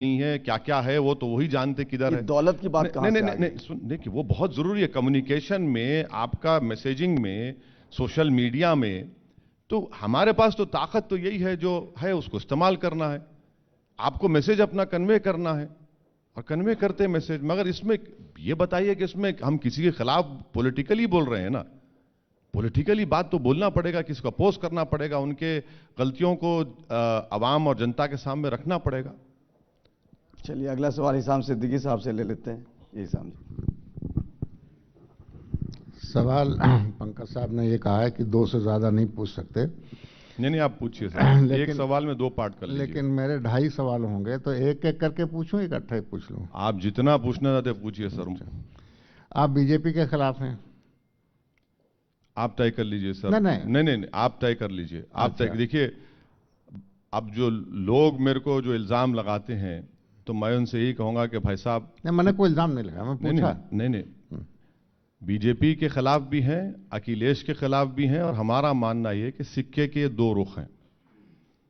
नहीं है, क्या क्या है, वो तो वही जानते किधर है। दौलत की बात कहां से आ गई? सुन देखिए, वो बहुत जरूरी है कम्युनिकेशन में, आपका मैसेजिंग में, सोशल मीडिया में। तो हमारे पास तो ताकत तो यही है, जो है उसको इस्तेमाल करना है। आपको मैसेज अपना कन्वे करना है और कन्वे करते हैं मैसेज। मगर इसमें ये बताइए कि इसमें हम किसी के खिलाफ पॉलिटिकली बोल रहे हैं ना। पॉलिटिकली बात तो बोलना पड़ेगा, किसी को अपोज करना पड़ेगा, उनके गलतियों को आवाम और जनता के सामने रखना पड़ेगा। चलिए अगला सवाल हिसाम सिद्दीकी साहब से ले लेते हैं। ये हिसाम सवाल पंकज साहब ने ये कहा है कि 2 से ज्यादा नहीं पूछ सकते। नहीं, आप पूछिए सर। एक सवाल में 2 पार्ट कर लीजिए। लेकिन मेरे 2.5 सवाल होंगे, तो एक एक करके पूछूं, इकट्ठे ही पूछ लूं? आप जितना पूछना चाहते पूछिए सर। आप बीजेपी के खिलाफ हैं? आप तय कर लीजिए सर। नहीं, आप तय कर लीजिए। आप तय देखिए, अब जो लोग मेरे को जो इल्जाम लगाते हैं, तो मैं उनसे यही कहूंगा कि भाई साहब, मैंने कोई इल्जाम नहीं लगाया, मैं पूछा। नहीं, बीजेपी के खिलाफ भी हैं, अखिलेश के खिलाफ भी हैं, और हमारा मानना यह कि सिक्के के 2 रुख हैं।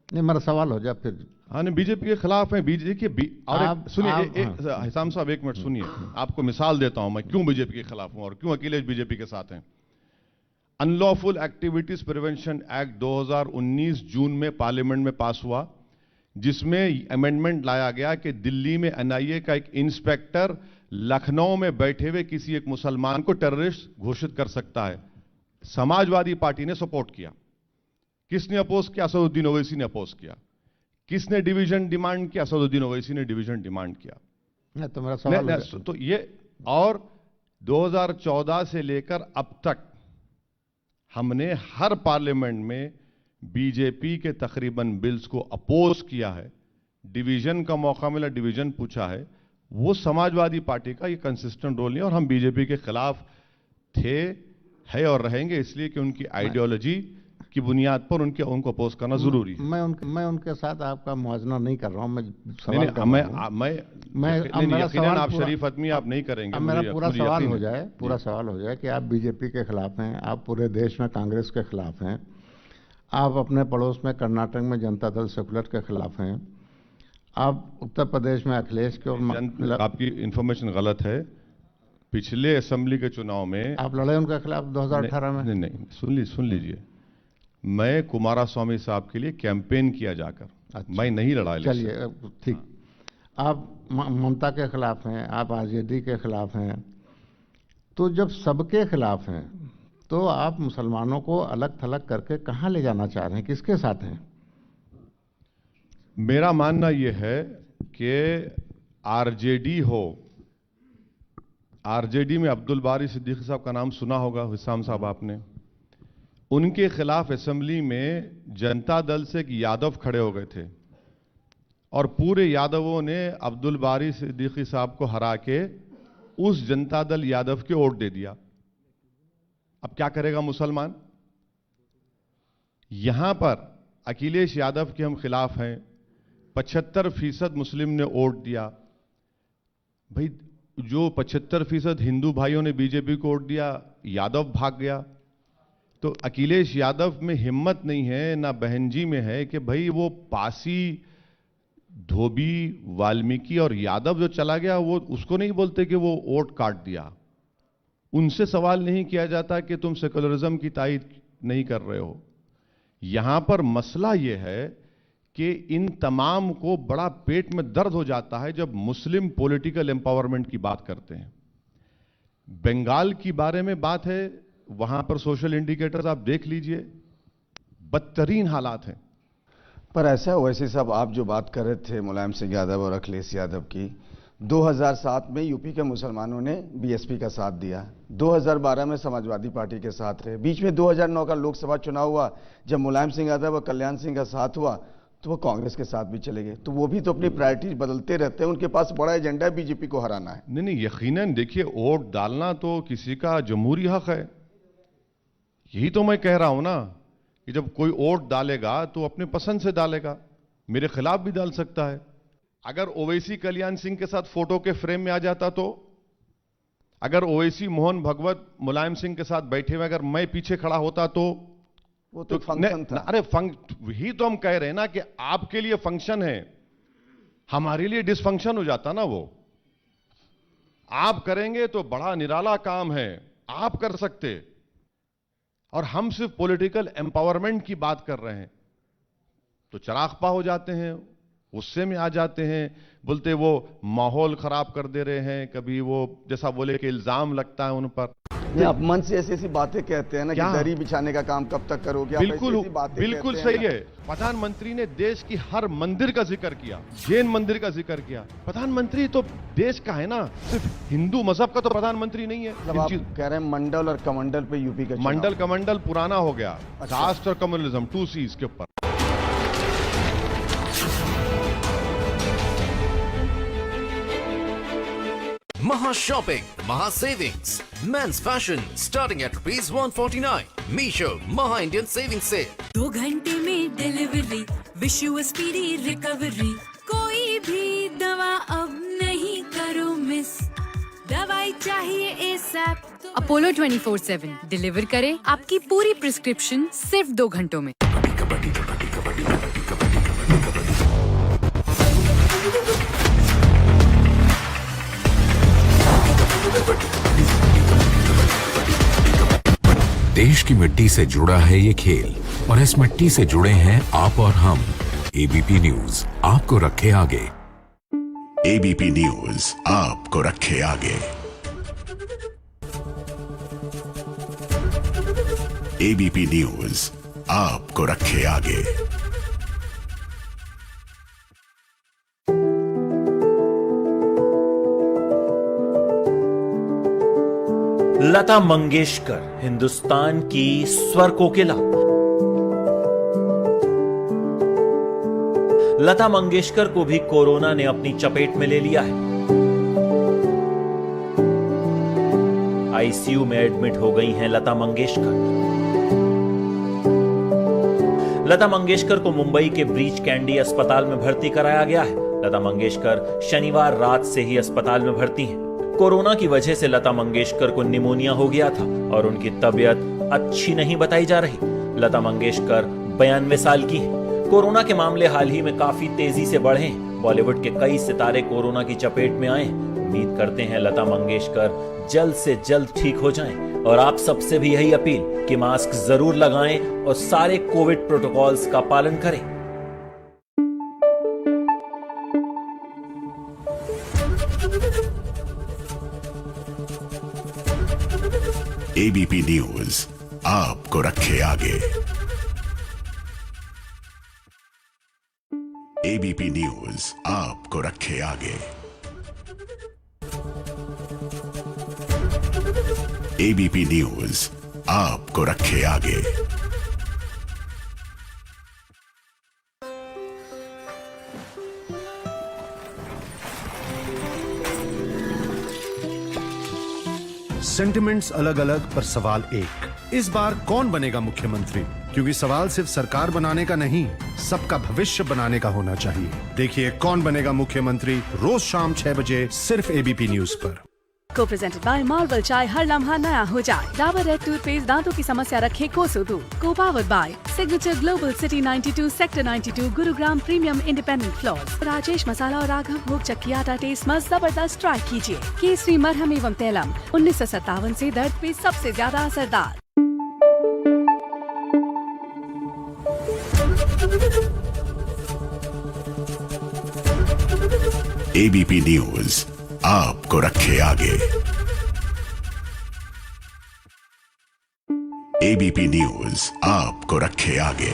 नहीं, मेरा सवाल हो जाए फिर। हाँ, नहीं, बीजेपी के खिलाफ है। बीजेपी और सुनिए, हिसाम साहब एक मिनट सुनिए। आपको मिसाल देता हूं मैं क्यों बीजेपी के खिलाफ हूं और क्यों अखिलेश बीजेपी के साथ हैं। अनलॉफुल एक्टिविटीज प्रिवेंशन एक्ट 2019 जून में पार्लियामेंट में पास हुआ, जिसमें अमेंडमेंट लाया गया कि दिल्ली में एनआईए का एक इंस्पेक्टर लखनऊ में बैठे हुए किसी एक मुसलमान को टेररिस्ट घोषित कर सकता है। समाजवादी पार्टी ने सपोर्ट किया। किसने अपोज किया? असदुद्दीन ओवैसी ने अपोज किया। किसने डिवीजन डिमांड किया? असदुद्दीन ओवैसी ने डिवीजन डिमांड किया। तो मेरा सवाल तो ये, और 2014 से लेकर अब तक हमने हर पार्लियामेंट में बीजेपी के तकरीबन बिल्स को अपोज किया है। डिवीजन का मौका मिला, डिवीजन पूछा है। वो समाजवादी पार्टी का ये कंसिस्टेंट रोल नहीं है, और हम बीजेपी के खिलाफ थे, है और रहेंगे, इसलिए कि उनकी आइडियोलॉजी की बुनियाद पर उनको अपोज करना जरूरी है। मैं उनके साथ आपका मुआवजा नहीं कर रहा हूं। यकीनन आप शरीफ आदमी, आप नहीं करेंगे। अब मेरा पूरा सवाल हो जाए कि आप बीजेपी के खिलाफ हैं, आप पूरे देश में कांग्रेस के खिलाफ हैं, आप अपने पड़ोस में कर्नाटक में जनता दल सेकुलर के खिलाफ हैं, आप उत्तर प्रदेश में अखिलेश के और आपकी इंफॉर्मेशन गलत है। पिछले असेंबली के चुनाव में आप लड़े उनके खिलाफ 2018 में। नहीं, सुन लीजिए। मैं कुमारस्वामी साहब के लिए कैंपेन किया जाकर। अच्छा, मैं नहीं लड़ा। चलिए ठीक। आप ममता के खिलाफ हैं, आप आरजेडी के खिलाफ हैं, तो जब सबके खिलाफ हैं तो आप मुसलमानों को अलग थलग करके कहां ले जाना चाह रहे हैं? किसके साथ हैं? मेरा मानना यह है कि आरजेडी हो, आरजेडी में अब्दुल बारी सिद्दीकी साहब का नाम सुना होगा, हिसाम साहब आपने। उनके खिलाफ असेंबली में जनता दल से एक यादव खड़े हो गए थे, और पूरे यादवों ने अब्दुल बारी सिद्दीकी साहब को हरा के उस जनता दल यादव के वोट दे दिया। अब क्या करेगा मुसलमान? यहां पर अखिलेश यादव के हम खिलाफ हैं, 75% मुस्लिम ने वोट दिया। भाई, जो 75% हिंदू भाइयों ने बीजेपी को वोट दिया, यादव भाग गया। तो अखिलेश यादव में हिम्मत नहीं है, ना बहनजी में है, कि भाई वो पासी, धोबी, वाल्मीकि और यादव जो चला गया, वो उसको नहीं बोलते कि वो वोट काट दिया। उनसे सवाल नहीं किया जाता कि तुम सेकुलरिज्म की तायद नहीं कर रहे हो। यहां पर मसला यह है कि इन तमाम को बड़ा पेट में दर्द हो जाता है जब मुस्लिम पॉलिटिकल एम्पावरमेंट की बात करते हैं। बंगाल की बारे में बात है, वहां पर सोशल इंडिकेटर्स आप देख लीजिए, बदतरीन हालात हैं। पर ऐसा वैसे साहब, आप जो बात कर रहे थे मुलायम सिंह यादव और अखिलेश यादव की, 2007 में यूपी के मुसलमानों ने बीएसपी का साथ दिया, 2012 में समाजवादी पार्टी के साथ रहे, बीच में 2009 का लोकसभा चुनाव हुआ, जब मुलायम सिंह यादव और कल्याण सिंह का साथ हुआ तो वो कांग्रेस के साथ भी चले गए। तो वो भी तो अपनी प्रायोरिटीज बदलते रहते हैं, उनके पास बड़ा एजेंडा है बीजेपी को हराना है। नहीं, यकीनन देखिए, वोट डालना तो किसी का जमहूरी हक है। यही तो मैं कह रहा हूं ना कि जब कोई वोट डालेगा तो अपने पसंद से डालेगा, मेरे खिलाफ भी डाल सकता है। अगर ओवैसी कल्याण सिंह के साथ फोटो के फ्रेम में आ जाता, तो अगर ओवैसी मोहन भगवत मुलायम सिंह के साथ बैठे हुए अगर मैं पीछे खड़ा होता, तो वो तो फंक्शन था। अरे ही तो हम कह रहे हैं ना कि आपके लिए फंक्शन है, हमारे लिए डिसफंक्शन हो जाता ना वो। आप करेंगे तो बड़ा निराला काम है, आप कर सकते, और हम सिर्फ पॉलिटिकल एम्पावरमेंट की बात कर रहे हैं तो चरागपा हो जाते हैं, गुस्से में आ जाते हैं, बोलते वो माहौल खराब कर दे रहे हैं, कभी वो जैसा बोले कि इल्जाम लगता है उन पर। नहीं, आप मन से ऐसी ऐसी बातें कहते हैं ना कि क्या? दरी बिछाने का काम कब तक करोगे? आप बिल्कुल ऐसी ऐसी बातें बिल्कुल कहते हैं सही है। प्रधानमंत्री ने देश की हर मंदिर का जिक्र किया, जैन मंदिर का जिक्र किया। प्रधानमंत्री तो देश का है ना, सिर्फ हिंदू मजहब का तो प्रधानमंत्री नहीं है। मतलब आप कह रहे हैं मंडल और कमंडल पे यूपी का चुनाव। मंडल कमंडल पुराना हो गया, अच्छा। राष्ट्र और कम्युनलिज्म 2 C's के ऊपर। Maha Shopping, Maha Savings, Men's Fashion starting at ₹149. Meesho, Maha Indian Savings Sale. 2 घंटे में delivery, wish you a speedy recovery. कोई भी दवा अब नहीं करो मिस, दवाई चाहिए ASAP। अपोलो 24/7 डिलीवर करे आपकी पूरी प्रिस्क्रिप्शन सिर्फ 2 घंटों में। देश की मिट्टी से जुड़ा है ये खेल और इस मिट्टी से जुड़े हैं आप और हम। एबीपी न्यूज आपको रखे आगे। एबीपी न्यूज आपको रखे आगे। एबीपी न्यूज आपको रखे आगे। लता मंगेशकर, हिंदुस्तान की स्वर कोकिला। लता मंगेशकर को भी कोरोना ने अपनी चपेट में ले लिया है। आईसीयू में एडमिट हो गई हैं लता मंगेशकर। लता मंगेशकर को मुंबई के ब्रीच कैंडी अस्पताल में भर्ती कराया गया है। लता मंगेशकर शनिवार रात से ही अस्पताल में भर्ती हैं। कोरोना की वजह से लता मंगेशकर को निमोनिया हो गया था और उनकी तबीयत अच्छी नहीं बताई जा रही। लता मंगेशकर 92 साल की हैं। कोरोना के मामले हाल ही में काफी तेजी से बढ़े हैं। बॉलीवुड के कई सितारे कोरोना की चपेट में आए हैं। उम्मीद करते हैं लता मंगेशकर जल्द से जल्द ठीक हो जाएं। और आप सबसे भी यही अपील कि मास्क जरूर लगाएं और सारे कोविड प्रोटोकॉल्स का पालन करें। एबीपी न्यूज आपको रखे आगे। एबीपी न्यूज आपको रखे आगे। एबीपी न्यूज आपको रखे आगे। सेंटिमेंट्स अलग अलग पर सवाल एक, इस बार कौन बनेगा मुख्यमंत्री? क्योंकि सवाल सिर्फ सरकार बनाने का नहीं, सबका भविष्य बनाने का होना चाहिए। देखिए कौन बनेगा मुख्यमंत्री रोज शाम 6 बजे सिर्फ एबीपी न्यूज पर। को प्रेजेंटेड बाय मार्वल चाय, हर लम्हा नया हो जाए। डाबर रेड टूथपेस्ट दांतों की समस्या रखे कोसों दूर। को powered by Signature Global City 92 sector 92 Gurugram premium independent floors. Rajesh Masala और राघव भोग चक्की आटा टेस्ट मस्त जबरदस्त ट्राई कीजिए। केसरी मरहम एवं तैलम 1957 से दर्द पे सबसे ज्यादा असरदार। एबीपी न्यूज आपको रखे आगे। एबीपी न्यूज आपको रखे आगे।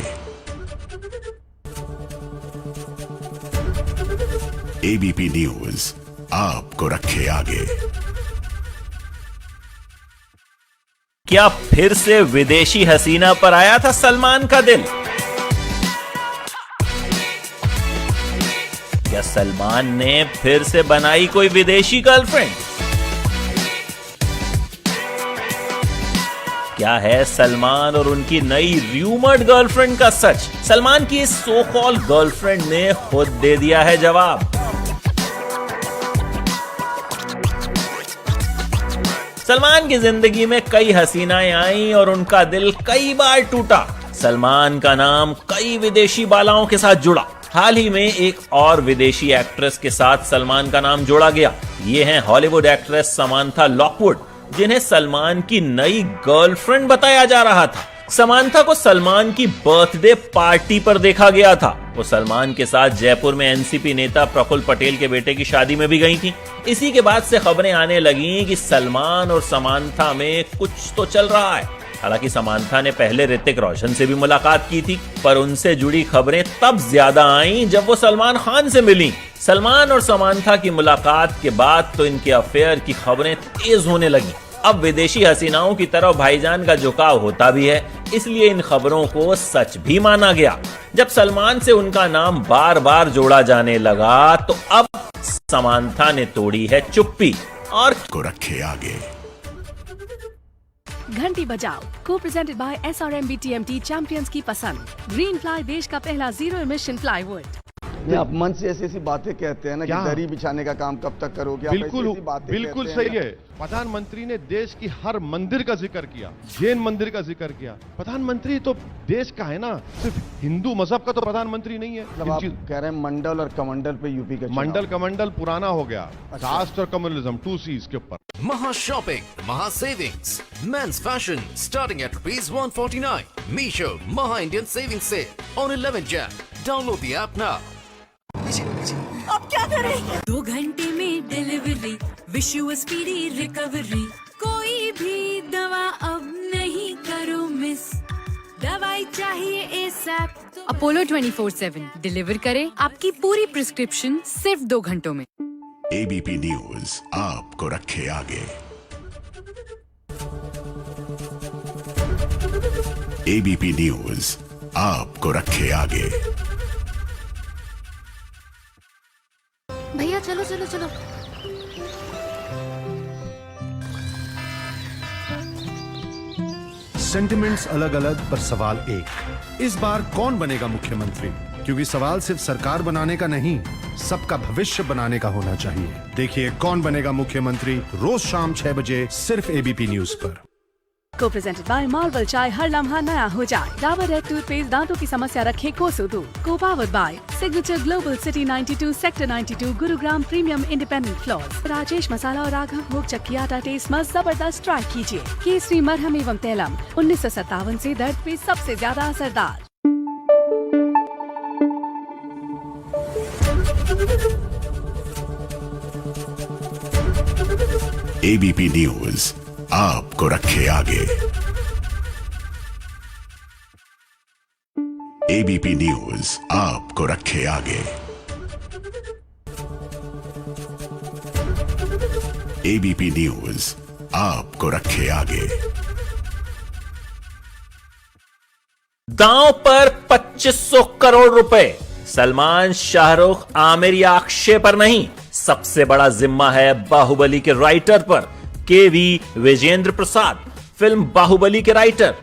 एबीपी न्यूज आपको रखे आगे। क्या फिर से विदेशी हसीना पर आया था सलमान का दिल? क्या सलमान ने फिर से बनाई कोई विदेशी गर्लफ्रेंड? क्या है सलमान और उनकी नई र्यूमर्ड गर्लफ्रेंड का सच? सलमान की इस सो कॉल्ड गर्लफ्रेंड ने खुद दे दिया है जवाब। सलमान की जिंदगी में कई हसीनाएं आई और उनका दिल कई बार टूटा। सलमान का नाम कई विदेशी बालाओं के साथ जुड़ा। हाल ही में एक और विदेशी एक्ट्रेस के साथ सलमान का नाम जोड़ा गया। ये हैं हॉलीवुड एक्ट्रेस समांथा लॉकवुड, जिन्हें सलमान की नई गर्लफ्रेंड बताया जा रहा था। समांथा को सलमान की बर्थडे पार्टी पर देखा गया था। वो सलमान के साथ जयपुर में एनसीपी नेता प्रफुल्ल पटेल के बेटे की शादी में भी गई थी। इसी के बाद से खबरें आने लगी कि सलमान और समांथा में कुछ तो चल रहा है। हालांकि समांथा ने पहले ऋतिक रोशन से भी मुलाकात की थी, पर उनसे जुड़ी खबरें तब ज्यादा आईं जब वो सलमान खान से मिली। सलमान और समांथा की मुलाकात के बाद तो इनके अफेयर की खबरें तेज होने लगी। अब विदेशी हसीनाओं की तरफ भाईजान का झुकाव होता भी है, इसलिए इन खबरों को सच भी माना गया। जब सलमान से उनका नाम बार बार जोड़ा जाने लगा तो अब समांथा ने तोड़ी है चुप्पी और को रखे आगे। घंटी बजाओ को presented by SRMB TMT champions की पसंद। ग्रीन फ्लाई देश का पहला जीरो एमिशन प्लाईवुड। आप मन से ऐसी ऐसी बातें कहते हैं ना कि दरी बिछाने का काम कब तक करोगे। बिल्कुल सही है। प्रधानमंत्री ने देश की हर मंदिर का जिक्र किया, जैन मंदिर का जिक्र किया। प्रधानमंत्री तो देश का है ना, सिर्फ हिंदू मजहब का तो प्रधानमंत्री नहीं है। मतलब आप कह रहे हैं मंडल और कमंडल पे यूपी का मंडल कमंडल पुराना हो गया। कास्ट और कम्युनिज्म 2 C's के ऊपर। Maha Shopping, Maha Savings, Men's Fashion starting at ₹149. Meesho Maha Indian Savings Sale on 11 Jan. Download the app now. अब क्या करें? 2 घंटे में delivery, wish you a speedy recovery. कोई भी दवा अब नहीं करो मिस, दवाई चाहिए ASAP। अपोलो 24/7 डिलीवर करे आपकी पूरी प्रिस्क्रिप्शन सिर्फ 2 घंटों में। ABP न्यूज आपको रखे आगे। ABP न्यूज आपको रखे आगे। भैया चलो चलो चलो। सेंटिमेंट्स अलग अलग पर सवाल एक। इस बार कौन बनेगा मुख्यमंत्री? क्योंकि सवाल सिर्फ सरकार बनाने का नहीं, सबका भविष्य बनाने का होना चाहिए। देखिए कौन बनेगा मुख्यमंत्री रोज शाम 6 बजे सिर्फ ABP न्यूज पर। को प्रेजेंटेड बाय मार्वल चाय हर लम्हा नया हो जाए। डाबर रेड टूथपेस्ट दांतों की समस्या रखे कोसों दूर। को powered by Signature Global City 92 sector 92 Gurugram premium independent floors. Rajesh Masala और राघव भोग चक्की आटा टेस्ट मस्त जबरदस्त ट्राई कीजिए। केसरी मरहम एवं तैलम 1957 से दर्द पे सबसे ज्यादा असरदार। ABP न्यूज आपको रखे आगे। ABP न्यूज आपको रखे आगे। ABP न्यूज आपको रखे आगे। दांव पर 2500 करोड़ रुपए। सलमान, शाहरुख, आमिर या अक्षय पर नहीं, सबसे बड़ा जिम्मा है बाहुबली के राइटर पर। KV विजेंद्र प्रसाद, फिल्म बाहुबली के राइटर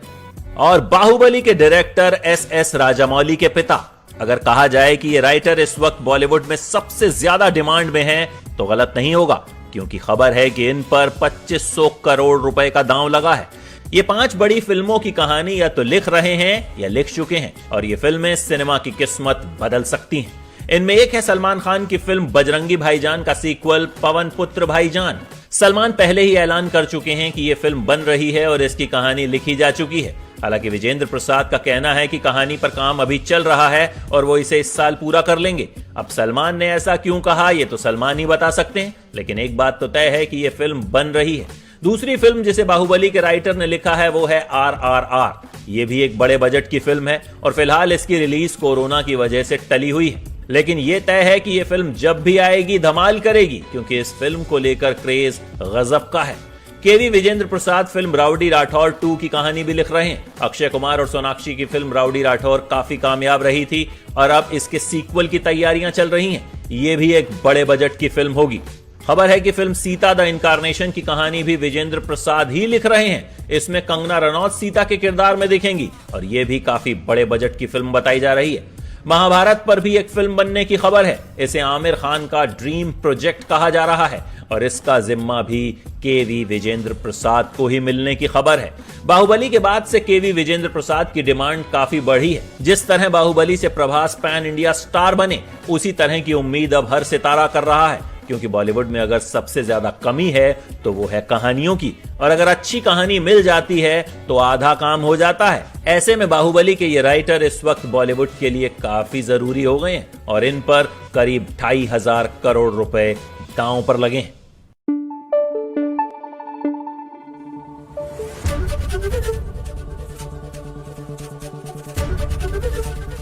और बाहुबली के डायरेक्टर SS राजामौली के पिता। अगर कहा जाए कि ये राइटर इस वक्त बॉलीवुड में सबसे ज्यादा डिमांड में है तो गलत नहीं होगा, क्योंकि खबर है कि इन पर 2500 करोड़ रुपए का दांव लगा है। ये 5 बड़ी फिल्मों की कहानी या तो लिख रहे हैं या लिख चुके हैं, और ये फिल्में सिनेमा की किस्मत बदल सकती हैं। इनमें एक है सलमान खान की फिल्म बजरंगी भाईजान का सीक्वल पवन पुत्र भाईजान। सलमान पहले ही ऐलान कर चुके हैं कि यह फिल्म बन रही है और इसकी कहानी लिखी जा चुकी है। हालांकि विजेंद्र प्रसाद का कहना है कि कहानी पर काम अभी चल रहा है और वो इसे इस साल पूरा कर लेंगे। अब सलमान ने ऐसा क्यों कहा ये तो सलमान ही बता सकते हैं, लेकिन एक बात तो तय है कि यह फिल्म बन रही है। दूसरी फिल्म जिसे बाहुबली के राइटर ने लिखा है वो है RRR। ये भी एक बड़े बजट की फिल्म है और फिलहाल इसकी रिलीज कोरोना की वजह से टली हुई है, लेकिन यह तय है कि यह फिल्म जब भी आएगी धमाल करेगी, क्योंकि इस फिल्म को लेकर क्रेज गजब का है। KV Vijendra Prasad film rowdy Rathore 2 की कहानी भी लिख रहे हैं। अक्षय कुमार और सोनाक्षी की फिल्म राउडी राठौर काफी कामयाब रही थी और अब इसके सीक्वल की तैयारियां चल रही हैं। ये भी एक बड़े बजट की फिल्म होगी। खबर है कि फिल्म सीता द इनकारनेशन की कहानी भी विजेंद्र प्रसाद ही लिख रहे हैं। इसमें कंगना रनौत सीता के किरदार में दिखेंगी और यह भी काफी बड़े बजट की फिल्म बताई जा रही है। महाभारत पर भी एक फिल्म बनने की खबर है। इसे आमिर खान का ड्रीम प्रोजेक्ट कहा जा रहा है और इसका जिम्मा भी केवी विजेंद्र प्रसाद को ही मिलने की खबर है। बाहुबली के बाद से केवी विजेंद्र प्रसाद की डिमांड काफी बढ़ी है। जिस तरह बाहुबली से प्रभास पैन इंडिया स्टार बने, उसी तरह की उम्मीद अब हर सितारा कर रहा है, क्योंकि बॉलीवुड में अगर सबसे ज्यादा कमी है तो वो है कहानियों की, और अगर अच्छी कहानी मिल जाती है तो आधा काम हो जाता है। ऐसे में बाहुबली के ये राइटर इस वक्त बॉलीवुड के लिए काफी जरूरी हो गए हैं और इन पर करीब 2,500 करोड़ रुपए दांव पर लगे हैं।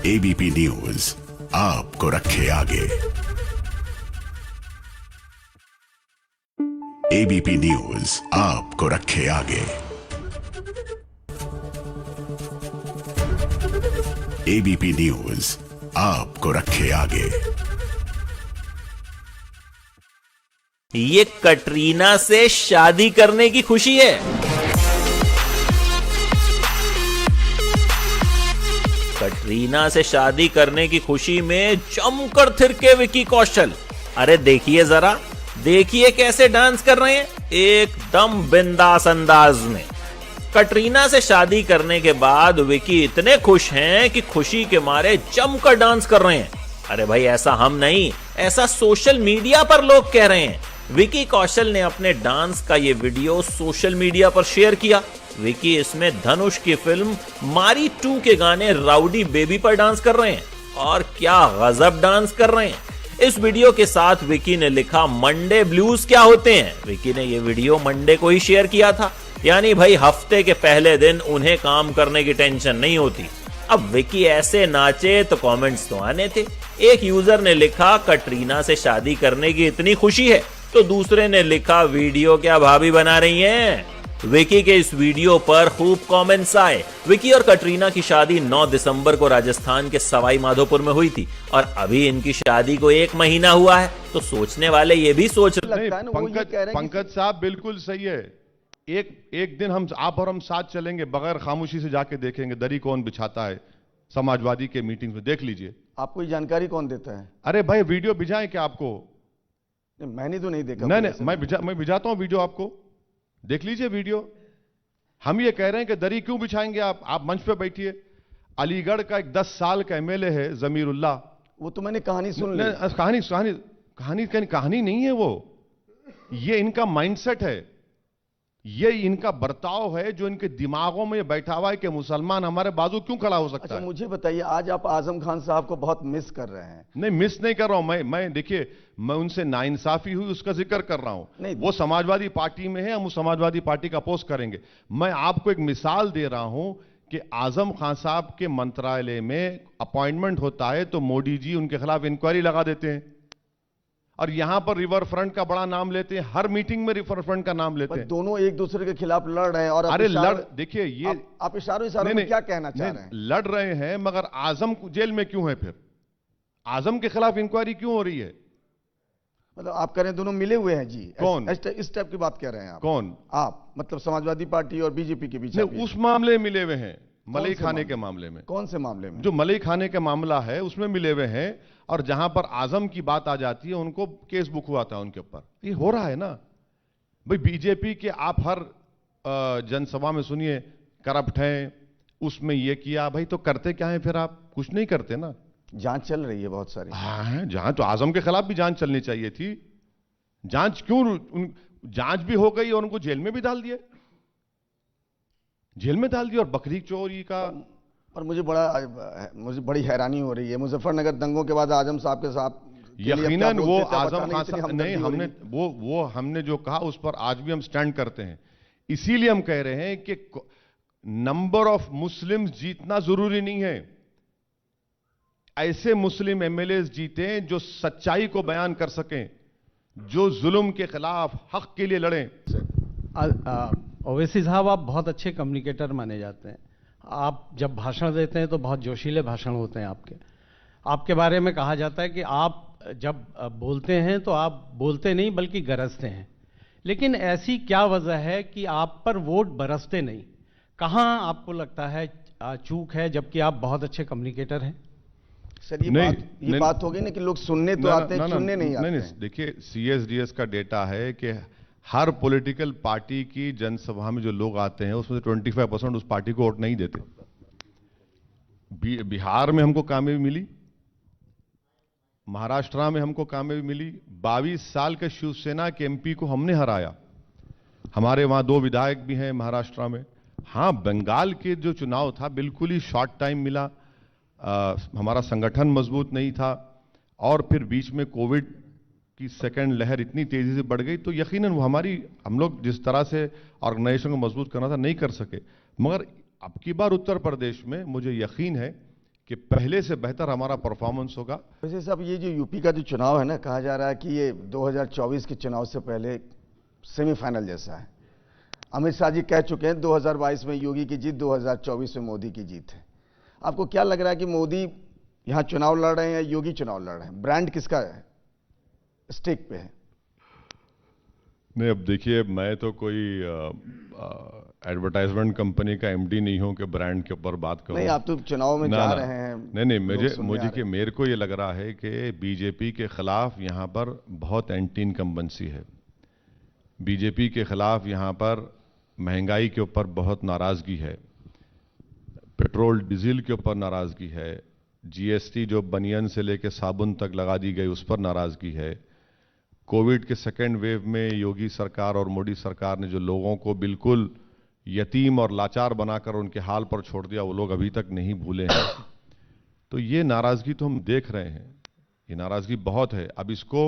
एबीपी न्यूज आपको रखे आगे। एबीपी न्यूज आपको रखे आगे। एबीपी न्यूज आपको रखे आगे। ये कटरीना से शादी करने की खुशी है। कटरीना से शादी करने की खुशी में जमकर थिरके विकी कौशल। अरे देखिए जरा, देखिए कैसे डांस कर रहे हैं, एकदम बिंदास अंदाज में। कटरीना से शादी करने के बाद विकी इतने खुश हैं कि खुशी के मारे जमकर डांस कर रहे हैं। अरे भाई, ऐसा हम नहीं, ऐसा सोशल मीडिया पर लोग कह रहे हैं। विकी कौशल ने अपने डांस का ये वीडियो सोशल मीडिया पर शेयर किया। विकी इसमें धनुष की फिल्म मारी 2 के गाने राउडी बेबी पर डांस कर रहे हैं, और क्या गजब डांस कर रहे हैं। इस वीडियो के साथ विकी ने लिखा, मंडे ब्लूज क्या होते हैं। विकी ने यह वीडियो मंडे को ही शेयर किया था, यानी भाई हफ्ते के पहले दिन उन्हें काम करने की टेंशन नहीं होती। अब विकी ऐसे नाचे तो कमेंट्स तो आने थे। एक यूजर ने लिखा, कटरीना से शादी करने की इतनी खुशी है, तो दूसरे ने लिखा, वीडियो क्या भाभी बना रही हैं। विकी के इस वीडियो पर खूब कमेंट्स आए। विकी और कटरीना की शादी 9 दिसंबर को राजस्थान के सवाई माधोपुर में हुई थी और अभी इनकी शादी को 1 महीना हुआ है, तो सोचने वाले ये भी सोच रहे हैं। पंकज साहब बिल्कुल सही है। एक दिन आप और हम साथ चलेंगे, बगैर खामोशी से जाके देखेंगे दरी कौन बिछाता है समाजवादी के मीटिंग में, देख लीजिए। आपको ये जानकारी कौन देता है? अरे भाई, वीडियो भिजाएं क्या आपको? मैंने तो नहीं देखा। नहीं, मैं भिजाता हूं वीडियो, आपको देख लीजिए वीडियो। हम ये कह रहे हैं कि दरी क्यों बिछाएंगे आप मंच पे बैठिए। अलीगढ़ का एक 10 साल का एमएलए है जमीरुल्लाह, वो तो मैंने कहानी सुन ली। कहानी नहीं है वो, ये इनका माइंडसेट है, ये इनका बर्ताव है जो इनके दिमागों में बैठा हुआ है कि मुसलमान हमारे बाजू क्यों खड़ा हो सकता है। मुझे बताइए, आज आप आजम खान साहब को बहुत मिस कर रहे हैं। नहीं, मिस नहीं कर रहा हूं मैं देखिए, मैं उनसे नाइंसाफी हुई उसका जिक्र कर रहा हूं। वो समाजवादी पार्टी में है, हम उस समाजवादी पार्टी का अपोज करेंगे। मैं आपको एक मिसाल दे रहा हूं कि आजम खान साहब के मंत्रालय में अपॉइंटमेंट होता है तो मोदी जी उनके खिलाफ इंक्वायरी लगा देते हैं, और यहां पर रिवर फ्रंट का बड़ा नाम लेते हैं, हर मीटिंग में रिवर फ्रंट का नाम लेते हैं। दोनों एक दूसरे के खिलाफ लड़ रहे हैं। और अरे देखिए, ये आप इशारों में क्या कहना चाह रहे हैं? लड़ रहे हैं, मगर आजम जेल में क्यों है? फिर आजम के खिलाफ इंक्वायरी क्यों हो रही है? मतलब आप कह रहे हैं दोनों मिले हुए हैं जी? कौन इस टाइप की बात कह रहे हैं आप? कौन? आप मतलब समाजवादी पार्टी और बीजेपी के बीच? उस मामले में मिले हुए हैं, मलई खाने के मामले में। कौन से मामले में? जो मलई खाने का मामला है उसमें मिले हुए हैं, और जहां पर आजम की बात आ जाती है उनको केस बुक हुआ था उनके ऊपर। ये हो रहा है ना भाई। बीजेपी के आप हर जनसभा में सुनिए करप्ट हैं, उसमें ये किया। भाई तो करते क्या है फिर? आप कुछ नहीं करते ना। जांच चल रही है बहुत सारी। हाँ, जांच तो आजम के खिलाफ भी जांच चलनी चाहिए थी। जांच क्यों? जांच भी हो गई और उनको जेल में भी डाल दिया, जेल में डाल दिया। और बकरी चोरी का, और मुझे बड़ी हैरानी हो रही है, मुजफ्फरनगर दंगों के बाद आजम साहब के साथ यकीनन वो आजम खान साहब नहीं, हमने जो कहा उस पर आज भी हम स्टैंड करते हैं। इसीलिए हम कह रहे हैं कि नंबर ऑफ मुस्लिम्स जीतना जरूरी नहीं है, ऐसे मुस्लिम एमएलए जीते जो सच्चाई को बयान कर सकें, जो जुल्म के खिलाफ हक के लिए लड़ें। ओवैसी साहब, आप बहुत अच्छे कम्युनिकेटर माने जाते हैं। आप जब भाषण देते हैं तो बहुत जोशीले भाषण होते हैं आपके बारे में कहा जाता है कि आप जब बोलते हैं तो आप बोलते नहीं बल्कि गरजते हैं। लेकिन ऐसी क्या वजह है कि आप पर वोट बरसते नहीं? कहाँ आपको लगता है चूक है, जबकि आप बहुत अच्छे कम्युनिकेटर हैं? सर ये बात होगी ना कि लोग सुनने तो आते हैं, सुनने नहीं आते हैं। देखिए CSDS का डेटा है कि हर पॉलिटिकल पार्टी की जनसभा में जो लोग आते हैं उसमें 25% उस पार्टी को वोट नहीं देते। बिहार में हमको कामयाबी मिली, महाराष्ट्र में हमको कामयाबी मिली, 22 साल के शिवसेना के MP को हमने हराया। हमारे वहां 2 विधायक भी हैं महाराष्ट्र में। हाँ, बंगाल के जो चुनाव था बिल्कुल ही शॉर्ट टाइम मिला, हमारा संगठन मजबूत नहीं था, और फिर बीच में कोविड की सेकंड लहर इतनी तेजी से बढ़ गई, तो यकीनन वो हम लोग जिस तरह से ऑर्गेनाइजेशन को मजबूत करना था नहीं कर सके। मगर अब की बार उत्तर प्रदेश में मुझे यकीन है कि पहले से बेहतर हमारा परफॉर्मेंस होगा। वैसे साहब, ये जो यूपी का जो चुनाव है ना, कहा जा रहा है कि ये 2024 के चुनाव से पहले सेमीफाइनल जैसा है। अमित शाह जी कह चुके हैं 2022 में योगी की जीत, 2024 में मोदी की जीत है। आपको क्या लग रहा है कि मोदी यहां चुनाव लड़ रहे हैं या योगी चुनाव लड़ रहे हैं? ब्रांड किसका है स्टेक पे है? नहीं, अब देखिए, मैं तो कोई एडवर्टाइजमेंट कंपनी का MD नहीं हूं कि ब्रांड के ऊपर बात करूं। नहीं, आप तो चुनाव में जा रहे हैं। नहीं, मेरे को ये लग रहा है कि बीजेपी के खिलाफ यहां पर बहुत एंटी इनकम्बेंसी है। बीजेपी के खिलाफ यहां पर महंगाई के ऊपर बहुत नाराजगी है, पेट्रोल डीजल के ऊपर नाराजगी है, GST जो बनियन से लेकर साबुन तक लगा दी गई उस पर नाराजगी है। कोविड के सेकेंड वेव में योगी सरकार और मोदी सरकार ने जो लोगों को बिल्कुल यतीम और लाचार बनाकर उनके हाल पर छोड़ दिया, वो लोग अभी तक नहीं भूले हैं। तो ये नाराजगी तो हम देख रहे हैं, ये नाराजगी बहुत है। अब इसको,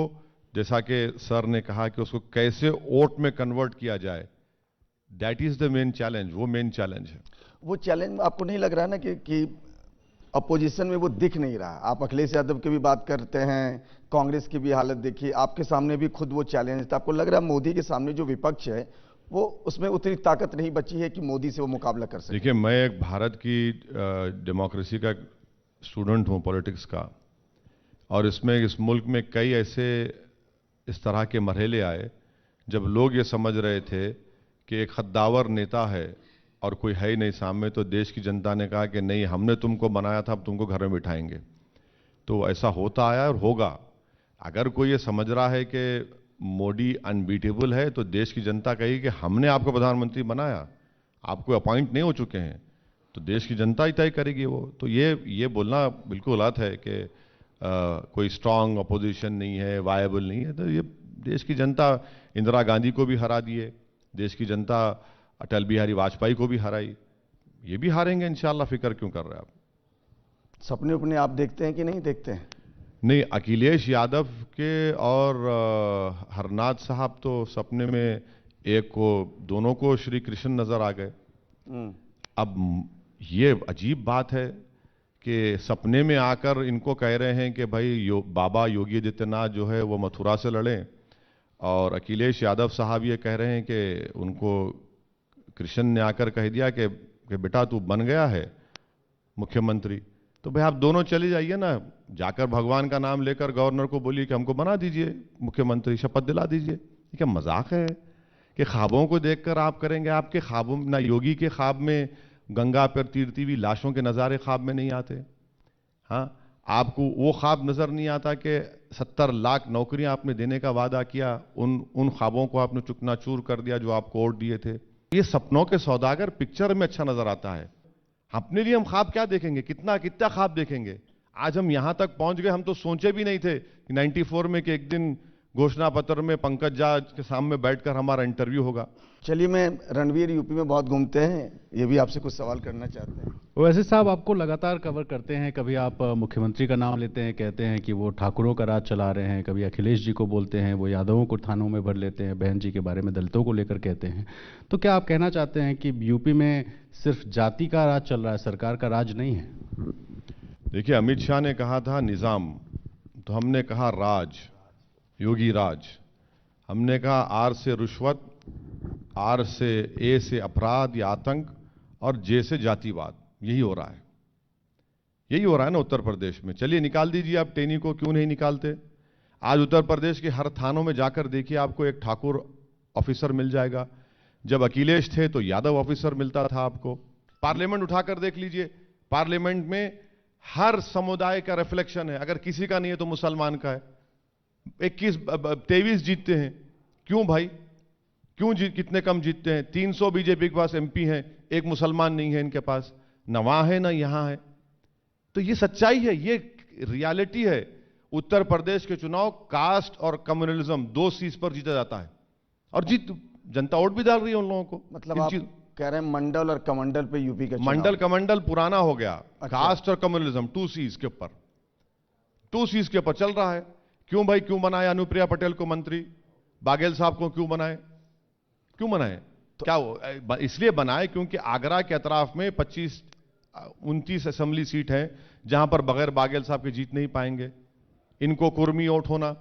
जैसा कि सर ने कहा कि उसको कैसे वोट में कन्वर्ट किया जाए, that is the main challenge. वो मेन चैलेंज है। वो चैलेंज आपको नहीं लग रहा ना कि अपोजिशन में वो दिख नहीं रहा? आप अखिलेश यादव की भी बात करते हैं, कांग्रेस की भी हालत देखिए, आपके सामने भी खुद वो चैलेंज था। आपको लग रहा है मोदी के सामने जो विपक्ष है वो उसमें उतनी ताकत नहीं बची है कि मोदी से वो मुकाबला कर सके? देखिए, मैं एक भारत की डेमोक्रेसी का स्टूडेंट हूं, पॉलिटिक्स का, और इसमें इस मुल्क में कई ऐसे इस तरह के मरहले आए जब लोग ये समझ रहे थे कि एक खद्दावर नेता है और कोई है ही नहीं सामने, तो देश की जनता ने कहा कि नहीं, हमने तुमको बनाया था, अब तुमको घर में बिठाएंगे। तो ऐसा होता आया और होगा। अगर कोई ये समझ रहा है कि मोदी अनबीटेबल है, तो देश की जनता कहेगी कि हमने आपको प्रधानमंत्री बनाया, आपको अपॉइंट नहीं हो चुके हैं, तो देश की जनता ही तय करेगी वो। तो ये बोलना बिल्कुल गलत है कि कोई स्ट्रांग अपोजिशन नहीं है, वायबल नहीं है। तो ये देश की जनता इंदिरा गांधी को भी हरा दिए, देश की जनता अटल बिहारी वाजपेयी को भी हराई, ये भी हारेंगे इंशाल्लाह। फिक्र क्यों कर रहे हैं आप? सपने अपने आप देखते हैं कि नहीं देखते हैं? नहीं, अखिलेश यादव के और हरनाथ साहब तो सपने में एक को, दोनों को श्री कृष्ण नजर आ गए। अब ये अजीब बात है कि सपने में आकर इनको कह रहे हैं कि भाई बाबा योगी आदित्यनाथ जो है वो मथुरा से लड़ें, और अखिलेश यादव साहब ये कह रहे हैं कि उनको कृष्ण ने आकर कह दिया कि बेटा तू बन गया है मुख्यमंत्री, तो भाई आप दोनों चले जाइए ना, जाकर भगवान का नाम लेकर गवर्नर को बोलिए कि हमको बना दीजिए मुख्यमंत्री, शपथ दिला दीजिए। ये क्या मजाक है कि ख्वाबों को देखकर आप करेंगे? आपके ख्वाबों ना, योगी के ख्वाब में गंगा पर तैरती हुई लाशों के नज़ारे ख्वाब में नहीं आते। हाँ, आपको वो ख्वाब नजर नहीं आता कि 70 लाख नौकरियां आपने देने का वादा किया, उन ख्वाबों को आपने चुकनाचूर कर दिया जो आपको वोट दिए थे। ये सपनों के सौदागर पिक्चर में अच्छा नजर आता है। अपने लिए हम ख्वाब क्या देखेंगे? कितना ख्वाब देखेंगे? आज हम यहां तक पहुंच गए, हम तो सोचे भी नहीं थे कि 94 में कि एक दिन घोषणा पत्र में पंकज झा के सामने बैठकर हमारा इंटरव्यू होगा। चलिए, मैं रणवीर यूपी में बहुत घूमते हैं, ये भी आपसे कुछ सवाल करना चाहते हैं। वैसे साहब, आपको लगातार कवर करते हैं, कभी आप मुख्यमंत्री का नाम लेते हैं, कहते हैं कि वो ठाकुरों का राज चला रहे हैं, कभी अखिलेश जी को बोलते हैं वो यादवों को थानों में भर लेते हैं, बहन जी के बारे में दलितों को लेकर कहते हैं। तो क्या आप कहना चाहते हैं कि यूपी में सिर्फ जाति का राज चल रहा है, सरकार का राज नहीं है? देखिए, अमित शाह ने कहा था निजाम, तो हमने कहा राज, योगी राज। हमने कहा आर से रिश्वत, आर से ए से अपराध या आतंक, और जे से जातिवाद। यही हो रहा है, यही हो रहा है ना उत्तर प्रदेश में। चलिए निकाल दीजिए आप टेनी को, क्यों नहीं निकालते? आज उत्तर प्रदेश के हर थानों में जाकर देखिए, आपको एक ठाकुर ऑफिसर मिल जाएगा। जब अखिलेश थे तो यादव ऑफिसर मिलता था आपको। पार्लियामेंट उठाकर देख लीजिए, पार्लियामेंट में हर समुदाय का रिफ्लेक्शन है। अगर किसी का नहीं है तो मुसलमान का है। 23 जीतते हैं, क्यों भाई? क्यों कितने कम जीतते हैं? 300 बीजेपी के पास एमपी हैं, एक मुसलमान नहीं है इनके पास, न वहां है ना यहां है। तो ये सच्चाई है, ये रियलिटी है। उत्तर प्रदेश के चुनाव कास्ट और कम्युनलिज्म 2 सीट पर जीता जाता है, और जनता वोट भी डाल रही है उन लोगों को। मतलब आप कह रहे हैं मंडल और कमंडल पे यूपी का मंडल कमंडल पुराना हो गया। अच्छा। कास्ट और कम्युनलिज्म 2 सीट्स के ऊपर, 2 सीट्स के ऊपर चल रहा है। क्यों भाई? क्यों बनाया अनुप्रिया पटेल को मंत्री? बाघेल साहब को क्यों बनाए? क्यों बनाए? तो क्या वो इसलिए बनाए क्योंकि आगरा के अतराफ में 29 असेंबली सीट है जहां पर बगैर बाघेल साहब के जीत नहीं पाएंगे, इनको कुर्मी वोट होना।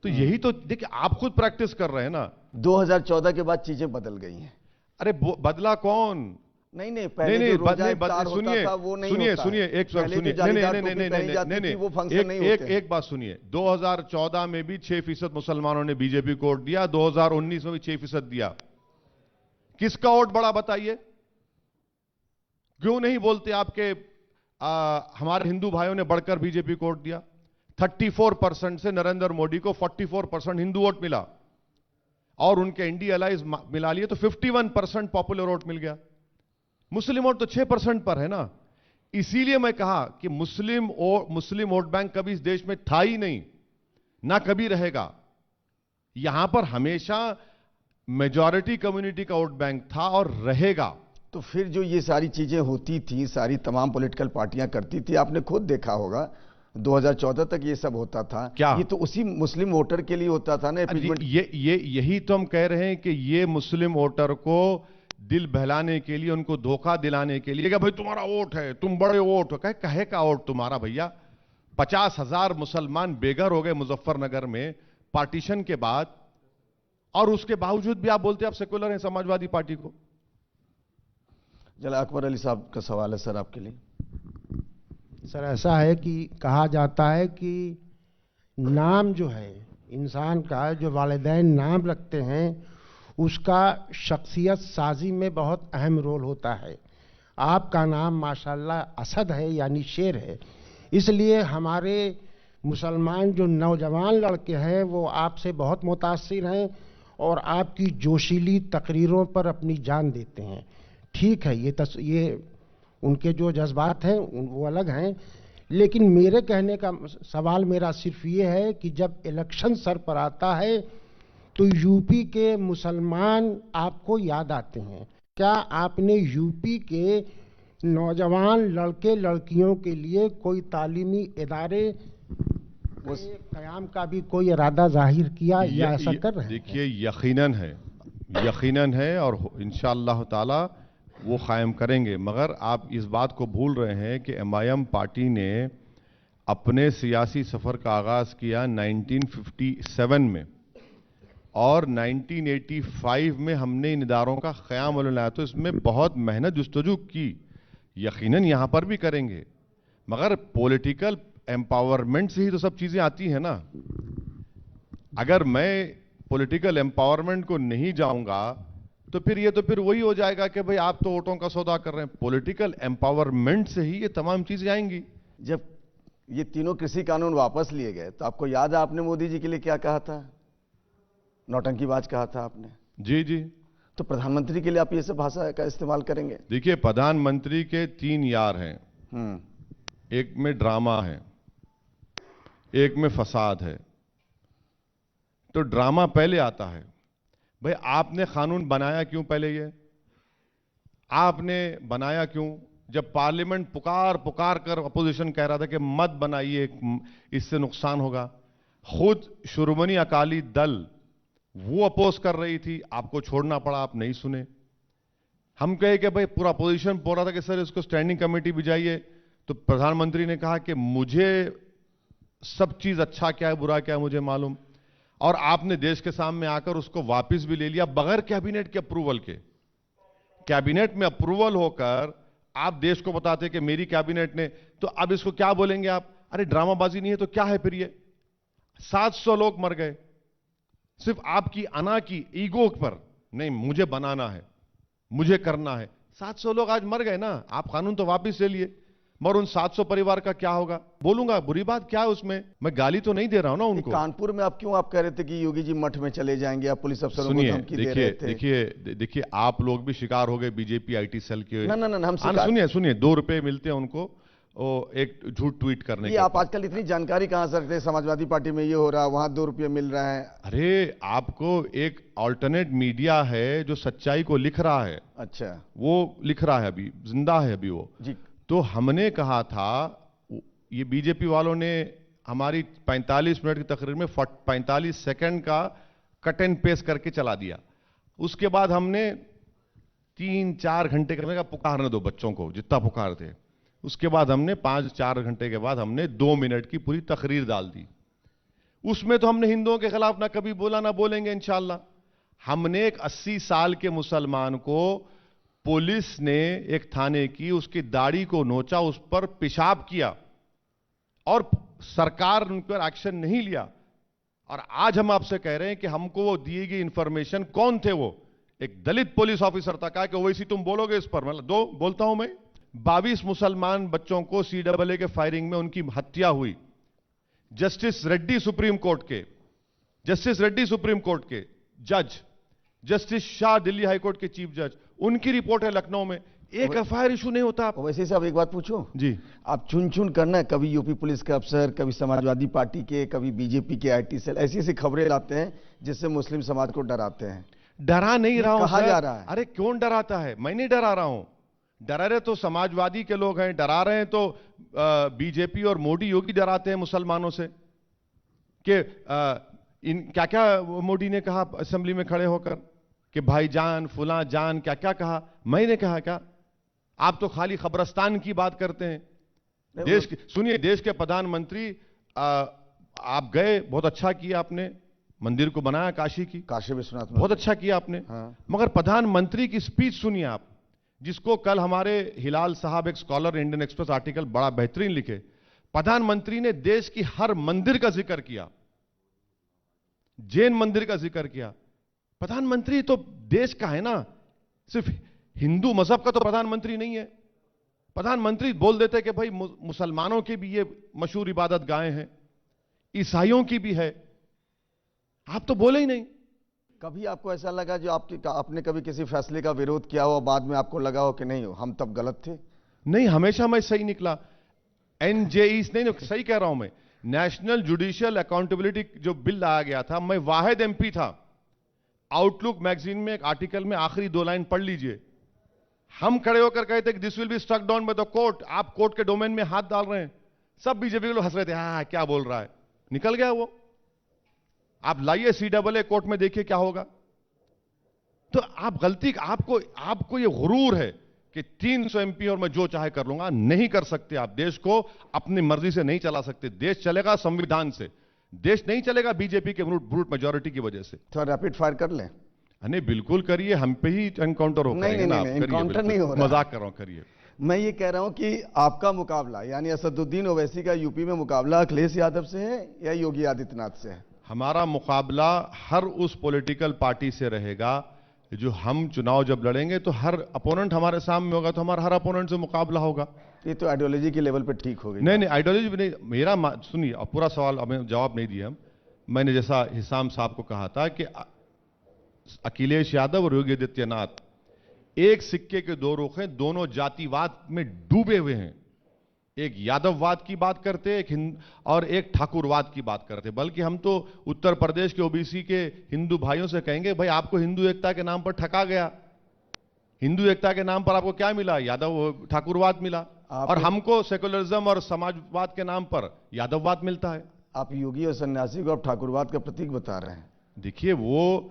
तो यही तो देखिए, आप खुद प्रैक्टिस कर रहे हैं ना। 2014 के बाद चीजें बदल गई हैं। अरे बदला कौन? नहीं, पहले जो रोजा इफ्तार होता था वो नहीं होता है। सुनिए एक बात सुनिए, नहीं, एक बात सुनिए। 2014 में भी 6% मुसलमानों ने बीजेपी को वोट दिया, 2019 में भी 6% दिया। किसका वोट बड़ा बताइए? क्यों नहीं बोलते आपके हमारे हिंदू भाइयों ने बढ़कर बीजेपी को वोट दिया? 34% से नरेंद्र मोदी को 44% हिंदू वोट मिला, और उनके इंडिया अलाइज मिला लिए तो 51% पॉपुलर वोट मिल गया। मुस्लिम वोट तो 6% पर है ना। इसीलिए मैं कहा कि मुस्लिम वोट बैंक कभी इस देश में था ही नहीं, ना कभी रहेगा। यहां पर हमेशा मेजॉरिटी कम्युनिटी का वोट बैंक था और रहेगा। तो फिर जो ये सारी चीजें होती थी, सारी तमाम पॉलिटिकल पार्टियां करती थी, आपने खुद देखा होगा 2014 तक ये सब होता था। क्या ये तो उसी मुस्लिम वोटर के लिए होता था ना? यही तो हम कह रहे हैं कि ये मुस्लिम वोटर को दिल बहलाने के लिए, उनको धोखा दिलाने के लिए कि भाई तुम्हारा वोट है, तुम बड़े वोट हो। कहे का वोट तुम्हारा भैया? 50,000 मुसलमान बेघर हो गए मुजफ्फरनगर में पार्टीशन के बाद, और उसके बावजूद भी आप बोलते हैं आप सेकुलर हैं समाजवादी पार्टी को। जरा अकबर अली साहब का सवाल है सर आपके लिए। सर ऐसा है कि कहा जाता है कि नाम जो है इंसान का, जो वालिदैन नाम रखते हैं, उसका शख्सियत साजी में बहुत अहम रोल होता है। आपका नाम माशाल्लाह असद है, यानी शेर है, इसलिए हमारे मुसलमान जो नौजवान लड़के हैं वो आपसे बहुत मुतासिर हैं और आपकी जोशीली तकरीरों पर अपनी जान देते हैं। ठीक है, ये उनके जो जज्बात हैं वो अलग हैं, लेकिन मेरे कहने का सवाल मेरा सिर्फ ये है कि जब इलेक्शन सर पर आता है तो यूपी के मुसलमान आपको याद आते हैं। क्या आपने यूपी के नौजवान लड़के लड़कियों के लिए कोई तालीमी इदारे क़याम का भी कोई इरादा जाहिर किया या ऐसा कर रहे हैं? देखिए, यकीनन है और इंशाअल्लाह ताला वो कायम करेंगे। मगर आप इस बात को भूल रहे हैं कि MIM पार्टी ने अपने सियासी सफ़र का आगाज़ किया 1957 में, और 1985 में हमने इन इदारों का क़याम लाया। तो इसमें बहुत मेहनत जुस्तजू की, यकीनन यहाँ पर भी करेंगे। मगर पॉलिटिकल एम्पावरमेंट से ही तो सब चीज़ें आती हैं ना। अगर मैं पॉलिटिकल एम्पावरमेंट को नहीं जाऊंगा तो फिर वही हो जाएगा कि भाई आप तो वोटों का सौदा कर रहे हैं। पॉलिटिकल एम्पावरमेंट से ही ये तमाम चीजें आएंगी। जब ये तीनों कृषि कानून वापस लिए गए तो आपको याद है आपने मोदी जी के लिए क्या कहा था? नौटंकीबाज कहा था आपने। जी। तो प्रधानमंत्री के लिए आप ये सब भाषा का इस्तेमाल करेंगे? देखिए, प्रधानमंत्री के 3 यार हैं। एक में ड्रामा है, एक में फसाद है। तो ड्रामा पहले आता है। भाई आपने कानून बनाया क्यों? पहले ये आपने बनाया क्यों? जब पार्लियामेंट पुकार कर अपोजिशन कह रहा था कि मत बनाइए, इससे नुकसान होगा, खुद शिरोमणि अकाली दल वो अपोज कर रही थी, आपको छोड़ना पड़ा, आप नहीं सुने। हम कहे कि भाई पूरा अपोजिशन बोल रहा था कि सर इसको स्टैंडिंग कमेटी भिजाइए, तो प्रधानमंत्री ने कहा कि मुझे सब चीज अच्छा क्या है बुरा क्या है मुझे मालूम, और आपने देश के सामने आकर उसको वापस भी ले लिया बगैर कैबिनेट के अप्रूवल के। कैबिनेट में अप्रूवल होकर आप देश को बताते कि मेरी कैबिनेट ने, तो अब इसको क्या बोलेंगे आप? अरे ड्रामाबाजी नहीं है तो क्या है फिर ये? 700 लोग मर गए सिर्फ आपकी अना की ईगो पर, नहीं मुझे बनाना है, मुझे करना है। 700 लोग आज मर गए ना, आप कानून तो वापस ले लिए। मगर उन 700 परिवार का क्या होगा? बोलूंगा, बुरी बात क्या है उसमें? मैं गाली तो नहीं दे रहा हूं ना उनको। कानपुर में आप कह रहे थे कि योगी जी मठ में चले जाएंगे, आप पुलिस अफसरों को धमकी दे रहे थे। देखिए आप लोग भी शिकार हो गए बीजेपी आईटी सेल के। ना हम सुनिए 2 रुपए मिलते हैं उनको एक झूठ ट्वीट करने के। आप आजकल इतनी जानकारी कहां से रखते हैं? समाजवादी पार्टी में ये हो रहा है, वहां 2 रुपये मिल रहा है। अरे आपको एक ऑल्टरनेट मीडिया है जो सच्चाई को लिख रहा है। अच्छा, वो लिख रहा है, अभी जिंदा है अभी वो जी। तो हमने कहा था, ये बीजेपी वालों ने हमारी 45 मिनट की तकरीर में 45 सेकंड का कट एंड पेस्ट करके चला दिया। उसके बाद हमने 3-4 घंटे करने का पुकारने दो बच्चों को जितना पुकारते। उसके बाद हमने 5-4 घंटे के बाद हमने 2 मिनट की पूरी तकरीर डाल दी। उसमें तो हमने हिंदुओं के खिलाफ ना कभी बोला ना बोलेंगे इंशाल्लाह। हमने एक 80 साल के मुसलमान को पुलिस ने एक थाने की उसकी दाढ़ी को नोचा, उस पर पेशाब किया और सरकार उन पर एक्शन नहीं लिया। और आज हम आपसे कह रहे हैं कि हमको वो दी गई इंफॉर्मेशन, कौन थे वो? एक दलित पुलिस ऑफिसर था। कहा कि ओवैसी तुम बोलोगे इस पर? मतलब 2 बोलता हूं मैं। 22 मुसलमान बच्चों को CAA के फायरिंग में उनकी हत्या हुई। जस्टिस रेड्डी सुप्रीम कोर्ट के जज, justice Shah Delhi high court के चीफ जज, उनकी रिपोर्ट है लखनऊ में। एक FIR इशू नहीं होता। वैसे साहब एक बात पूछो जी, आप चुन करना, कभी यूपी पुलिस के अफसर, कभी समाजवादी पार्टी के, कभी बीजेपी के IT सेल ऐसी खबरें लाते हैं जिससे मुस्लिम समाज को डराते हैं। डरा नहीं रहा हूं। कहा जा रहा है। अरे क्यों डराता है? मैं नहीं डरा रहा हूं। डरा रहे तो समाजवादी के लोग हैं, डरा रहे हैं तो बीजेपी और मोदी योगी डराते हैं मुसलमानों से कि इन क्या क्या मोदी ने कहा असेंबली में खड़े होकर कि भाईजान फुला जान क्या क्या कहा। मैंने कहा क्या? आप तो खाली खबरस्तान की बात करते हैं। सुनिए, देश के प्रधानमंत्री आप गए, बहुत अच्छा किया आपने, मंदिर को बनाया काशी विश्वनाथ, बहुत अच्छा किया आपने। मगर प्रधानमंत्री की स्पीच सुनिए आप, जिसको कल हमारे हिलाल साहब एक स्कॉलर इंडियन एक्सप्रेस आर्टिकल बड़ा बेहतरीन लिखे। प्रधानमंत्री ने देश की हर मंदिर का जिक्र किया, जैन मंदिर का जिक्र किया। प्रधानमंत्री तो देश का है ना, सिर्फ हिंदू मजहब का तो प्रधानमंत्री नहीं है। प्रधानमंत्री बोल देते कि भाई मुसलमानों की भी ये मशहूर इबादत गाहें हैं, ईसाइयों की भी है। आप तो बोले ही नहीं। कभी आपको ऐसा लगा जो आपने कभी किसी फैसले का विरोध किया हो, बाद में आपको लगा हो कि नहीं हो हम तब गलत थे? नहीं, हमेशा मैं सही निकला। NJE नहीं, सही कह रहा हूं मैं। नेशनल जुडिशियल अकाउंटेबिलिटी जो बिल लाया गया था, मैं वाहिद MP था। आउटलुक मैगजीन में एक आर्टिकल में आखिरी 2 लाइन पढ़ लीजिए। हम खड़े होकर कहते कि this will be struck down by the court. आप कोर्ट के डोमेन में हाथ डाल रहे हैं। सब बीजेपी के लोग हंस रहे थे, हाँ क्या बोल रहा है, निकल गया वो। आप लाइए CAA कोर्ट में, देखिए क्या होगा। तो आप गलती, आपको ये गुरूर है कि 300 MP और मैं जो चाहे कर लूंगा। नहीं कर सकते आप। देश को अपनी मर्जी से नहीं चला सकते। देश चलेगा संविधान से, देश नहीं चलेगा बीजेपी के ब्रूट मेजॉरिटी की वजह से। तो रैपिड फायर कर लें? नहीं बिल्कुल करिए, हम पे ही एनकाउंटर हो। नहीं, एनकाउंटर नहीं हो रहा, मजाक कर रहा हूं, करिए। मैं ये कह रहा हूं कि आपका मुकाबला यानी असदुद्दीन ओवैसी का यूपी में मुकाबला अखिलेश यादव से है या योगी आदित्यनाथ से है? हमारा मुकाबला हर उस पॉलिटिकल पार्टी से रहेगा जो हम चुनाव जब लड़ेंगे तो हर अपोनेंट हमारे सामने होगा, तो हमारा हर अपोनेंट से मुकाबला होगा। ये तो आइडियोलॉजी के लेवल पे ठीक हो गई। नहीं, आइडियोलॉजी भी नहीं। मेरा सुनिए, पूरा सवाल हमें जवाब नहीं दिया हम। मैंने जैसा हिसाम साहब को कहा था कि अखिलेश यादव और योगी आदित्यनाथ एक सिक्के के 2 रुख हैं, दोनों जातिवाद में डूबे हुए हैं। एक यादववाद की बात करते, और एक ठाकुरवाद की बात करते। बल्कि हम तो उत्तर प्रदेश के OBC के हिंदू भाइयों से कहेंगे, भाई आपको हिंदू एकता के नाम पर ठगा गया। हिंदू एकता के नाम पर आपको क्या मिला? यादव ठाकुरवाद मिला। और हमको सेकुलरिज्म और समाजवाद के नाम पर यादववाद मिलता है। आप योगी और सन्यासी को आप ठाकुरवाद का प्रतीक बता रहे हैं। देखिए, वो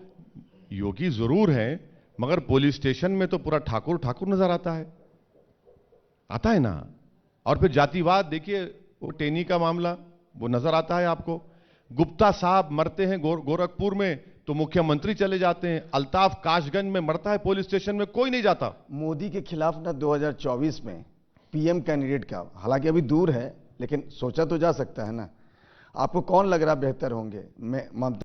योगी जरूर है, मगर पुलिस स्टेशन में तो पूरा ठाकुर नजर आता है ना। और फिर जातिवाद देखिए, वो टेनी का मामला वो नजर आता है आपको। गुप्ता साहब मरते हैं गोरखपुर में तो मुख्यमंत्री चले जाते हैं। अल्ताफ काशगंज में मरता है, पुलिस स्टेशन में कोई नहीं जाता। मोदी के खिलाफ ना 2024 में PM कैंडिडेट का, हालांकि अभी दूर है लेकिन सोचा तो जा सकता है ना। आपको कौन लग रहा बेहतर होंगे? मैं